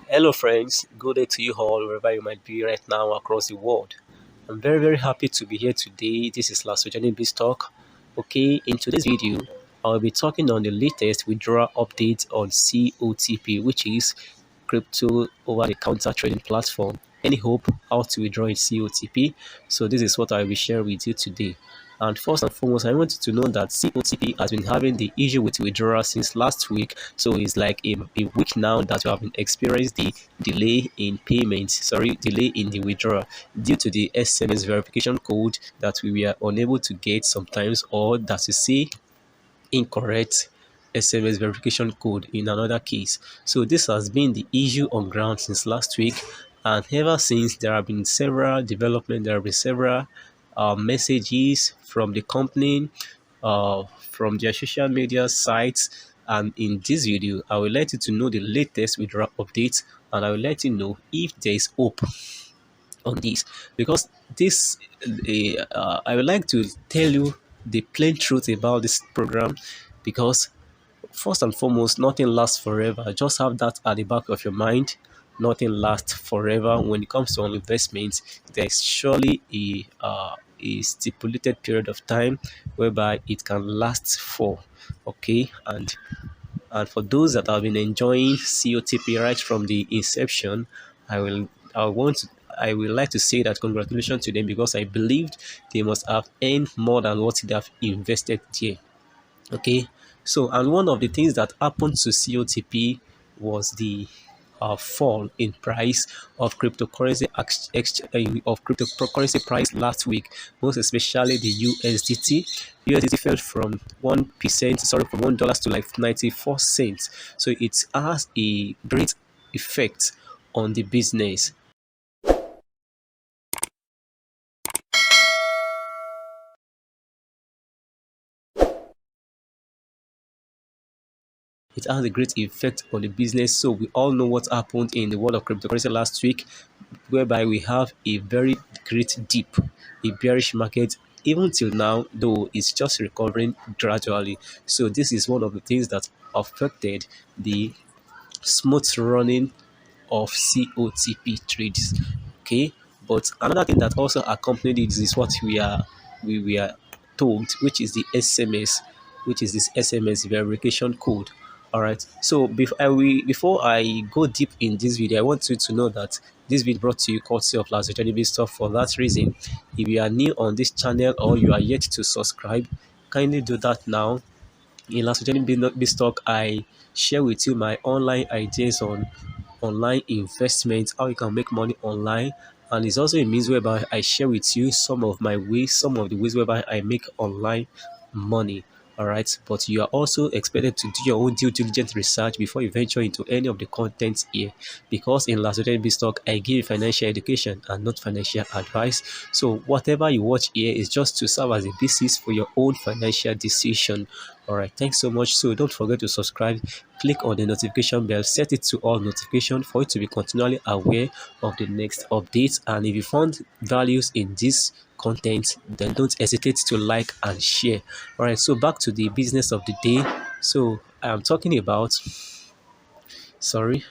Hello, friends. Good day to you all, wherever you might be right now across the world. I'm very happy to be here today. This is Last Journey Biz Talk. Okay, in today's video, I'll be talking on the latest withdrawal update on COTP, which is crypto over the counter trading platform. Any hope how to withdraw in COTP? So this is what I will share with you today. And first and foremost, I want you to know that COTP has been having the issue with withdrawal since last week. So it's like a week now that we have been experiencing the delay in payment, delay in the withdrawal due to the SMS verification code that we were unable to get sometimes, or that you see incorrect SMS verification code in another case. So this has been the issue on ground since last week, and ever since there have been several developments, there have been several messages from the company, from their social media sites, and in this video I will let you to know the latest withdrawal updates, and I will let you know if there is hope on this, because this I would like to tell you the plain truth about this program, because first and foremost, nothing lasts forever. Just have that at the back of your mind. Nothing lasts forever. When it comes to investments, there is surely a stipulated period of time whereby it can last for. Okay, and for those that have been enjoying COTP right from the inception, I want to, I would like to say that congratulations to them, because I believed they must have earned more than what they have invested there. Okay, so and one of the things that happened to COTP was the fall in price of cryptocurrency price last week, most especially the USDT. USDT fell from 1%, from $1 to like 94 cents. So it has a great effect on the business. It has a great effect on the business. So we all know what happened in the world of cryptocurrency last week, whereby we have a very great dip, a bearish market. Even till now, though, it's just recovering gradually. So this is one of the things that affected the smooth running of COTP trades. Okay, but another thing that also accompanied it is what we are told, which is the SMS, which is this SMS verification code. All right. So before I go deep in this video, I want you to know that this video brought to you courtesy of Last Journey Stuff. For that reason, if you are new on this channel or you are yet to subscribe, kindly do that now. In Last Journey Biz Talk, I share with you my online ideas on online investments, how you can make money online, and it's also a means whereby I share with you some of the ways whereby I make online money. All right, but you are also expected to do your own due diligence research before you venture into any of the contents here, because in Last Journey Biz Talk, I give financial education and not financial advice. So whatever you watch here is just to serve as a basis for your own financial decision. All right, thanks so much. So don't forget to subscribe, click on the notification bell, set it to all notification for you to be continually aware of the next updates. And if you found values in this content, then don't hesitate to like and share. All right, so back to the business of the day. So I'm talking about, sorry,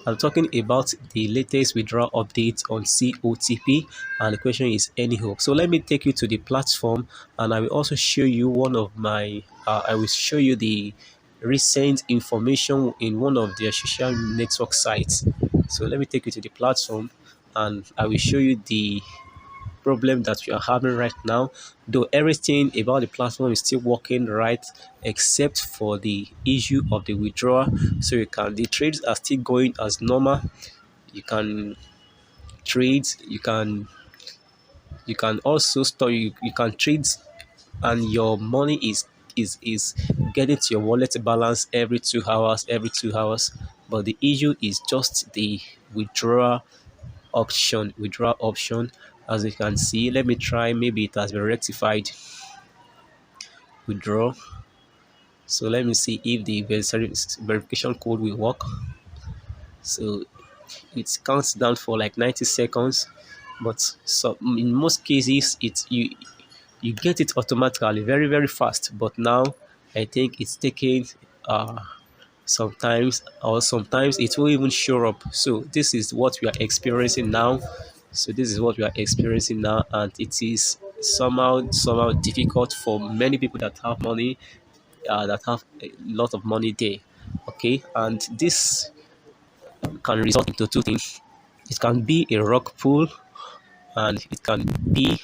I'm talking about the latest withdrawal update on COTP, and the question is any hope. So let me take you to the platform, and I will also show you one of my I will show you the recent information in one of their social network sites. So let me take you to the platform, and I will show you the problem that we are having right now, though everything about the platform is still working right, except for the issue of the withdrawal. So the trades are still going as normal. You can trade, you can also store, you can trade, and your money is getting to your wallet balance every 2 hours. But the issue is just the withdrawal option. As you can see, let me try, maybe it has been rectified. Withdraw. So let me see if the verification code will work. So it counts down for like 90 seconds but so in most cases you get it automatically very very fast. But now I think it's taking uh sometimes, or sometimes it will even show up. So this is what we are experiencing now. So this is what we are experiencing now, and it is somehow difficult for many people that have money, that have a lot of money there. Okay, and this can result into two things. It can be a rock pool, and it can be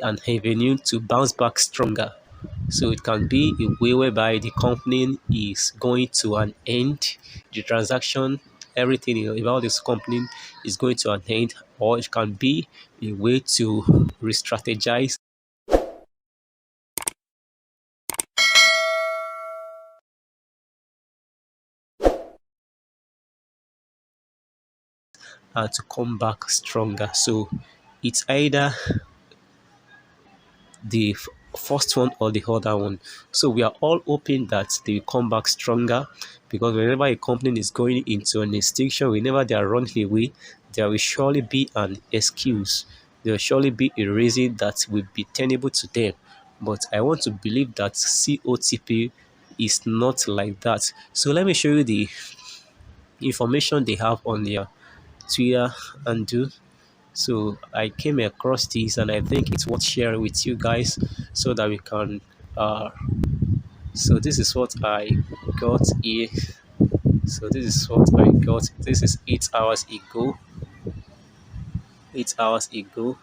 an avenue to bounce back stronger. So it can be a way whereby the company is going to an end, the transaction, everything about this company is going to an end, or it can be a way to re-strategize and to come back stronger. So it's either the first one or the other one. So we are all hoping that they will come back stronger, because whenever a company is going into an extinction, whenever they are running away, there will surely be an excuse. There will surely be a reason that will be tenable to them. But I want to believe that COTP is not like that. So let me show you the information they have on their Twitter and do. So I came across this, and I think it's worth sharing with you guys so that we can. So this is what I got here. So this is what I got. This is 8 hours ago. 8 hours ago.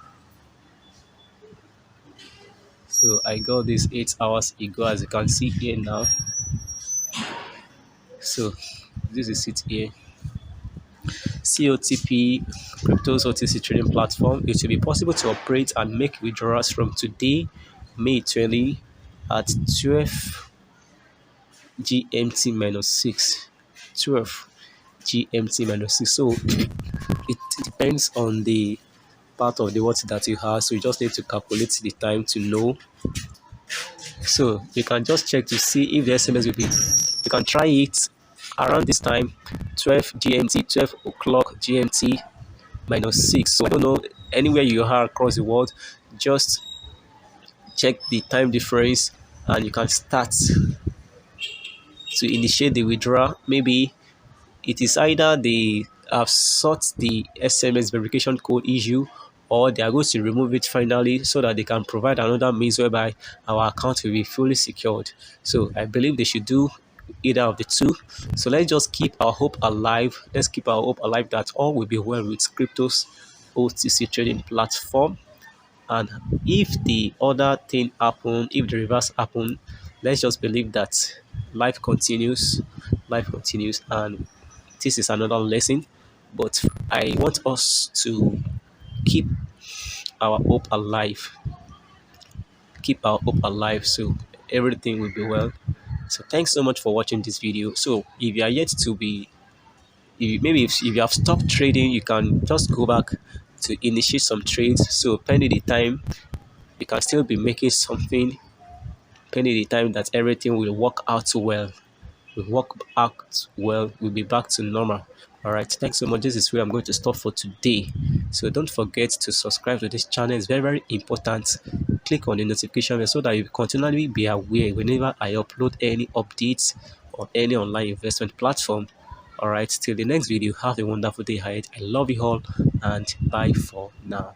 So I got this 8 hours ago, as you can see here now. So this is it here. COTP Crypto's OTC Trading Platform. It will be possible to operate and make withdrawals from today, May 20, at 12 GMT minus 6. 12 GMT minus 6. So it depends on the part of the what that you have. So you just need to calculate the time to know. So you can just check to see if the SMS will be. You can try it around this time, 12 GMT, 12 o'clock GMT minus 6. So I don't know, anywhere you are across the world, just check the time difference and you can start to initiate the withdrawal. Maybe it is either they have sought the SMS verification code issue, or they are going to remove it finally so that they can provide another means whereby our account will be fully secured. So I believe they should do either of the two. So let's just keep our hope alive. Let's keep our hope alive that all will be well with cryptos OTC trading platform. And if the other thing happen, if the reverse happen, let's just believe that life continues. Life continues, and this is another lesson. But I want us to keep our hope alive. Keep our hope alive, so everything will be well. So thanks so much for watching this video. So if you are yet to be, if you have stopped trading, you can just go back to initiate some trades. So pending the time, you can still be making something, pending the time that everything will work out well. Will work out well. We'll be back to normal. All right, thanks so much. This is where I'm going to stop for today. So don't forget to subscribe to this channel. It's very very important. Click on the notification bell so that you continually be aware whenever I upload any updates on any online investment platform. All right, till the next video, have a wonderful day ahead. I love you all, and bye for now.